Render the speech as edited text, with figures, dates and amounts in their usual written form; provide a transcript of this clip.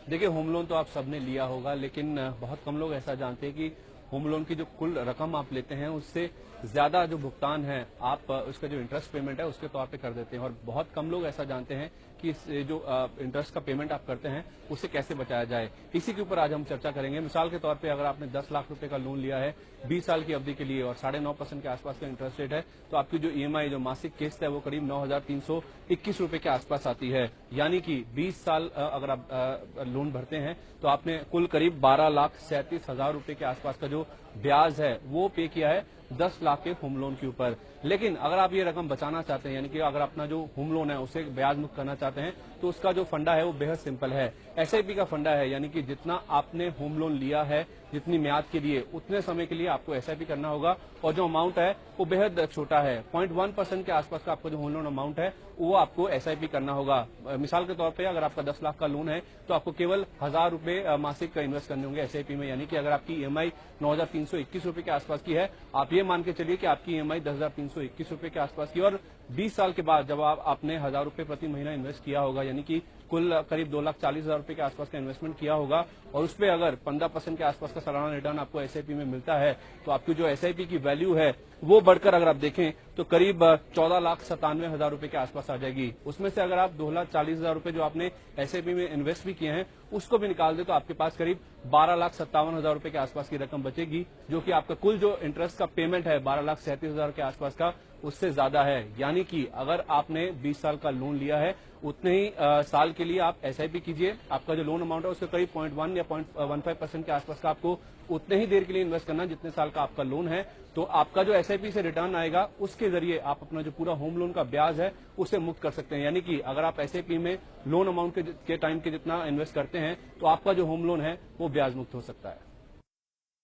देखिए, home loan तो आप सबने लिया होगा, लेकिन बहुत कम लोग ऐसा जानते हैं कि होम लोन की जो कुल रकम आप लेते हैं उससे ज्यादा जो भुगतान है आप उसका जो इंटरेस्ट पेमेंट है उसके तौर पे कर देते हैं। और बहुत कम लोग ऐसा जानते हैं कि जो इंटरेस्ट का पेमेंट आप करते हैं उसे कैसे बचाया जाए। इसी के ऊपर आज हम चर्चा करेंगे। मिसाल के तौर पे अगर आपने 10 लाख रुपए का लोन लिया है 20 साल की अवधि के लिए और 9.5% के आसपास का इंटरेस्ट रेट है, तो आपकी जो ईएमआई जो मासिक किस्त है वो करीब 9,321 रुपए के आसपास आती है। यानी कि 20 साल अगर आप लोन भरते हैं तो आपने कुल करीब 12,37,000 रुपए के आसपास का जो ब्याज है वो पे किया है 10 लाख के होम लोन के ऊपर। लेकिन अगर आप ये रकम बचाना चाहते हैं, यानी कि अगर अपना जो होम लोन है उसे ब्याज मुक्त करना चाहते हैं, तो उसका जो फंडा है वो बेहद सिंपल है। एसआईपी का फंडा है, यानी कि जितना आपने होम लोन लिया है जितनी म्याद के लिए उतने समय के लिए आपको एसआईपी करना होगा। और जो अमाउंट है वो बेहद छोटा है, 0.1% के आसपास का आपका जो होम लोन अमाउंट है वो आपको एसआईपी करना होगा। मिसाल के तौर पे अगर आपका 10 लाख का लोन है तो आपको केवल 1,000 रुपए मासिक इन्वेस्ट करने होंगे एसआईपी में। यानी कि अगर आपकी ईएमआई 9,321 रुपए के आसपास की है, आप ये मान के चलिए कि आपकी ईएमआई 10,321 रुपए के आसपास की, और 20 साल के बाद जब आपने 1,000 रुपए प्रति महीना इन्वेस्ट किया होगा, यानी कि कुल करीब 2,40,000 रुपए के आसपास का इन्वेस्टमेंट किया होगा, और उसपे अगर 15% के आसपास का सालाना रिटर्न आपको एसआईपी में मिलता है, तो आपकी जो एसआईपी की वैल्यू है वो बढ़कर अगर आप देखें तो करीब 14,97,000 रुपए के आसपास आ जाएगी। उसमें से अगर आप 2,40,000 रुपए जो आपने एसआईपी में इन्वेस्ट भी किए हैं उसको भी निकाल दे तो आपके पास करीब 12,57,000 रुपए के आसपास की रकम बचेगी, जो कि आपका कुल जो इंटरेस्ट का पेमेंट है 12,37,000 के आसपास का उससे ज्यादा है। यानी कि अगर आपने 20 साल का लोन लिया है उतने ही साल के लिए आप एसआईपी कीजिए। आपका जो लोन अमाउंट है उसके करीब 0.1 या 0.15% के आसपास का आपको उतने ही देर के लिए इन्वेस्ट करना जितने साल का आपका लोन है। तो आपका जो एसआईपी से रिटर्न आएगा उसके जरिए आप अपना जो पूरा होम लोन का ब्याज है उसे मुक्त कर सकते हैं। यानी कि अगर आप एसआईपी में लोन अमाउंट के टाइम के जितना इन्वेस्ट करते हैं तो आपका जो होम लोन है वो ब्याज मुक्त हो सकता है।